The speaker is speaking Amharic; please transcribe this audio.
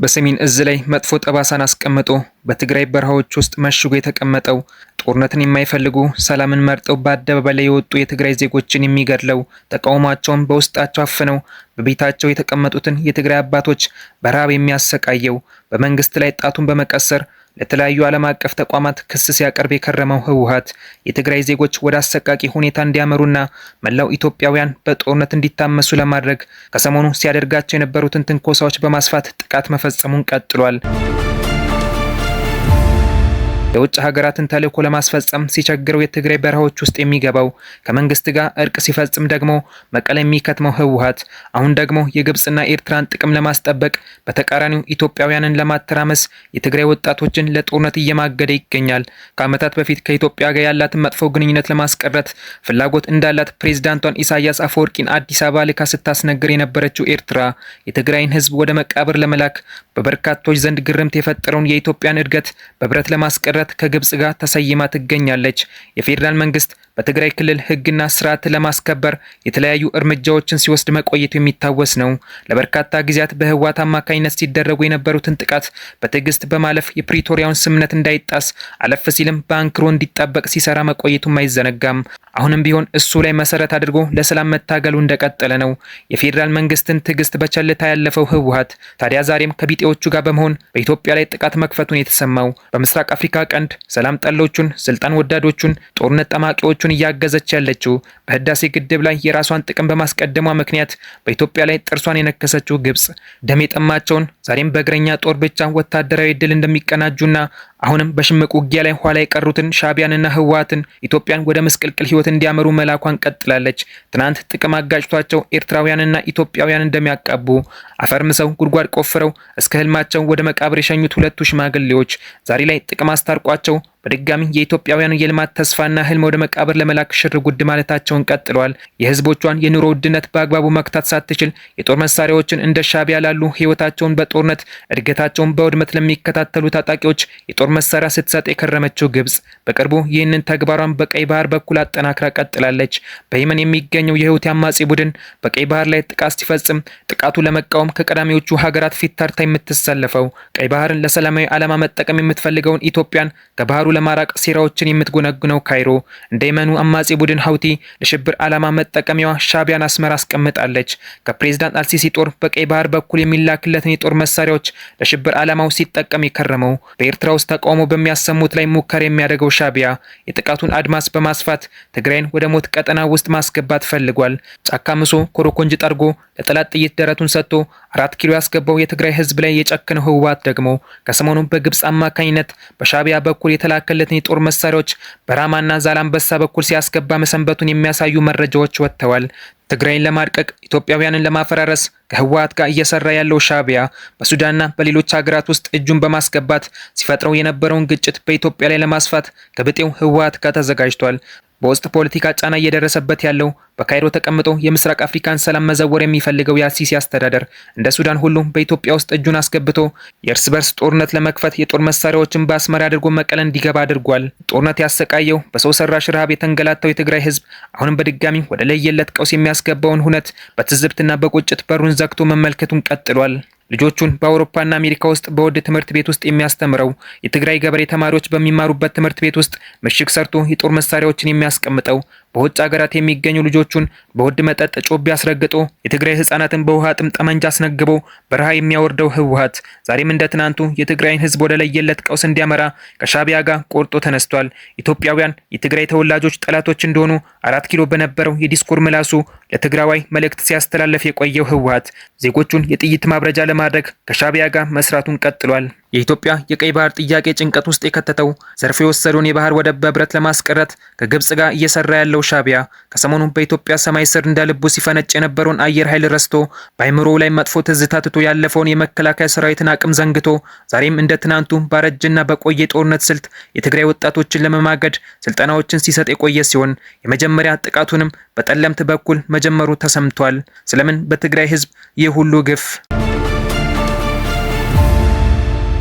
በሰሜን እዝ ላይ መጥፎ ጠባሳን አስቀምጦ በትግራይ በረሃዎች ውስጥ መሽጎ የተቀመጠው ጦርነትን የማይፈልጉ ሰላምን መርጠው በአደባባይ ላይ የወጡ የትግራይ ዜጎችን የሚገድለው ተቃውሟቸውን በውስጣቸው አፍነው በቤታቸው የተቀመጡትን የትግራይ አባቶች በረሃብ የሚያሰቃየው በመንግስት ላይ ጣቱን በመቀሰር ለተለያዩ ዓለም አቀፍ ተቋማት ክስ ሲያቀርብ የከረመው ህወሓት የትግራይ ዜጎች ወደ አሰቃቂ ሁኔታ እንዲያመሩና መላው ኢትዮጵያውያን በጦርነት እንዲታመሱ ለማድረግ ከሰሞኑ ሲያደርጋቸው የነበሩትን ትንኮሳዎች በማስፋት ጥቃት መፈጸሙን ቀጥሏል። የውጭ ሀገራትን ተልዕኮ ለማስፈጸም ሲቸግረው የትግራይ በረሃዎች ውስጥ የሚገባው ከመንግስት ጋር እርቅ ሲፈጽም ደግሞ መቀለ የሚከትመው ህወሓት አሁን ደግሞ የግብጽና ኤርትራን ጥቅም ለማስጠበቅ በተቃራኒው ኢትዮጵያውያንን ለማተራመስ የትግራይ ወጣቶችን ለጦርነት እየማገደ ይገኛል። ከዓመታት በፊት ከኢትዮጵያ ጋር ያላትን መጥፎ ግንኙነት ለማስቀረት ፍላጎት እንዳላት ፕሬዝዳንቷን ኢሳያስ አፈወርቂን አዲስ አበባ ልካ ስታስነግር የነበረችው ኤርትራ የትግራይን ህዝብ ወደ መቃብር ለመላክ በበርካቶች ዘንድ ግርምት የፈጠረውን የኢትዮጵያን እድገት በብረት ለማስቀረት ከግብጽ ጋር ተሰይማ ትገኛለች። የፌዴራል መንግስት በትግራይ ክልል ህግና ስርዓት ለማስከበር የተለያዩ እርምጃዎችን ሲወስድ መቆየቱ የሚታወስ ነው። ለበርካታ ጊዜያት በህወሓት አማካኝነት ሲደረጉ የነበሩትን ጥቃት በትዕግስት በማለፍ የፕሪቶሪያውን ስምምነት እንዳይጣስ አለፍ ሲልም በአንክሮ እንዲጠበቅ ሲሰራ መቆየቱም አይዘነጋም። አሁንም ቢሆን እሱ ላይ መሰረት አድርጎ ለሰላም መታገሉ እንደቀጠለ ነው። የፌዴራል መንግስትን ትዕግስት በቸልታ ያለፈው ህወሓት ታዲያ ዛሬም ከቢጤዎቹ ጋር በመሆን በኢትዮጵያ ላይ ጥቃት መክፈቱን የተሰማው በምስራቅ አፍሪካ ቀንድ ሰላም ጠሎቹን፣ ስልጣን ወዳዶቹን፣ ጦርነት ጠማቂዎቹን እያገዘች ያለችው በህዳሴ ግድብ ላይ የራሷን ጥቅም በማስቀደሟ ምክንያት በኢትዮጵያ ላይ ጥርሷን የነከሰችው ግብጽ ደም የጠማቸውን ዛሬም በእግረኛ ጦር ብቻ ወታደራዊ ድል እንደሚቀናጁና አሁንም በሽምቅ ውጊያ ላይ ኋላ የቀሩትን ሻቢያንና ህወሓትን ኢትዮጵያን ወደ መስቀልቅል ህይወት እንዲያመሩ መላኳን ቀጥላለች። ትናንት ጥቅም አጋጭቷቸው ኤርትራውያንና ኢትዮጵያውያን እንደሚያቃቡ አፈርምሰው ጉድጓድ ቆፍረው እስከ ህልማቸው ወደ መቃብር የሸኙት ሁለቱ ሽማግሌዎች ዛሬ ላይ ጥቅም አስታርቋቸው በድጋሚ የኢትዮጵያውያን የልማት ተስፋና ህልም ወደ መቃብር ለመላክ ሽር ጉድ ማለታቸውን ቀጥለዋል። የህዝቦቿን የኑሮ ውድነት በአግባቡ መክታት ሳትችል የጦር መሳሪያዎችን እንደ ሻቢያ ላሉ ህይወታቸውን በጦርነት እድገታቸውን በውድመት ለሚከታተሉ ታጣቂዎች የጦር መሳሪያ ስትሰጥ የከረመችው ግብጽ በቅርቡ ይህንን ተግባሯን በቀይ ባህር በኩል አጠናክራ ቀጥላለች። በየመን የሚገኘው የሁቲ አማጺ ቡድን በቀይ ባህር ላይ ጥቃት ሲፈጽም ጥቃቱ ለመቃወም ከቀዳሚዎቹ ሀገራት ፊት ታርታ የምትሰለፈው ቀይ ባህርን ለሰላማዊ ዓላማ መጠቀም የምትፈልገውን ኢትዮጵያን ከባህሩ ለማራቅ ሴራዎችን የምትጎነጉነው ካይሮ እንደ የመኑ አማጺ ቡድን ሀውቲ ለሽብር ዓላማ መጠቀሚያዋ ሻቢያን አስመራ አስቀምጣለች። ከፕሬዝዳንት አልሲሲ ጦር በቀይ ባህር በኩል የሚላክለትን የጦር መሳሪያዎች ለሽብር ዓላማው ሲጠቀም የከረመው በኤርትራ ውስጥ ተቃውሞ በሚያሰሙት ላይ ሙከራ የሚያደርገው ሻቢያ የጥቃቱን አድማስ በማስፋት ትግራይን ወደ ሞት ቀጠና ውስጥ ማስገባት ፈልጓል። ጫካ ምሶ ኮሮኮንጅ ጠርጎ ለጠላት ጥይት ደረቱን ሰጥቶ 4 ኪሎ ያስገባው የትግራይ ህዝብ ላይ የጨከነው ህወሓት ደግሞ ከሰሞኑ በግብጽ አማካኝነት በሻቢያ በኩል የተላከለትን የጦር መሳሪያዎች በራማና ዛላምበሳ በኩል ሲያስገባ መሰንበቱን የሚያሳዩ መረጃዎች ወጥተዋል። ትግራይን ለማድቀቅ ኢትዮጵያውያንን ለማፈራረስ ከህወሓት ጋር እየሰራ ያለው ሻቢያ በሱዳንና በሌሎች ሀገራት ውስጥ እጁን በማስገባት ሲፈጥረው የነበረውን ግጭት በኢትዮጵያ ላይ ለማስፋት ከብጤው ህወሓት ጋር ተዘጋጅቷል። በውስጥ ፖለቲካ ጫና እየደረሰበት ያለው በካይሮ ተቀምጦ የምስራቅ አፍሪካን ሰላም መዘወር የሚፈልገው የአልሲሲ አስተዳደር እንደ ሱዳን ሁሉ በኢትዮጵያ ውስጥ እጁን አስገብቶ የእርስ በርስ ጦርነት ለመክፈት የጦር መሳሪያዎችን በአስመራ አድርጎ መቀለ እንዲገባ አድርጓል። ጦርነት ያሰቃየው በሰው ሰራሽ ረሃብ የተንገላታው የትግራይ ህዝብ አሁንም በድጋሚ ወደ ለየለት ቀውስ የሚያስገባውን ሁነት በትዝብትና በቁጭት በሩን ዘግቶ መመልከቱን ቀጥሏል። ልጆቹን በአውሮፓና አሜሪካ ውስጥ በውድ ትምህርት ቤት ውስጥ የሚያስተምረው የትግራይ ገበሬ ተማሪዎች በሚማሩበት ትምህርት ቤት ውስጥ ምሽግ ሰርቶ የጦር መሳሪያዎችን የሚያስቀምጠው በውጭ ሀገራት የሚገኙ ልጆቹን በውድ መጠጥ ጮቤ አስረግጦ የትግራይ ህፃናትን በውሃ ጥም ጠመንጃ አስነግቦ በረሃ የሚያወርደው ህወሓት ዛሬም እንደ ትናንቱ የትግራይን ህዝብ ወደ ለየለት ቀውስ እንዲያመራ ከሻቢያ ጋር ቆርጦ ተነስቷል። ኢትዮጵያውያን የትግራይ ተወላጆች ጠላቶች እንደሆኑ 4 ኪሎ በነበረው የዲስኩር ምላሱ ለትግራዋይ መልእክት ሲያስተላልፍ የቆየው ህወሓት ዜጎቹን የጥይት ማብረጃ ለማድረግ ከሻቢያ ጋር መስራቱን ቀጥሏል። የኢትዮጵያ የቀይ ባህር ጥያቄ ጭንቀት ውስጥ የከተተው ዘርፎ የወሰደውን የባህር ወደብ በብረት ለማስቀረት ከግብጽ ጋር እየሰራ ያለው ሻቢያ ከሰሞኑ በኢትዮጵያ ሰማይ ስር እንደ ልቡ ሲፈነጭ የነበረውን አየር ኃይል ረስቶ በአይምሮው ላይ መጥፎ ትዝታ ትቶ ያለፈውን የመከላከያ ሰራዊትን አቅም ዘንግቶ ዛሬም እንደ ትናንቱ ባረጀና በቆየ ጦርነት ስልት የትግራይ ወጣቶችን ለመማገድ ስልጠናዎችን ሲሰጥ የቆየ ሲሆን የመጀመሪያ ጥቃቱንም በጠለምት በኩል መጀመሩ ተሰምቷል። ስለምን በትግራይ ህዝብ ይህ ሁሉ ግፍ?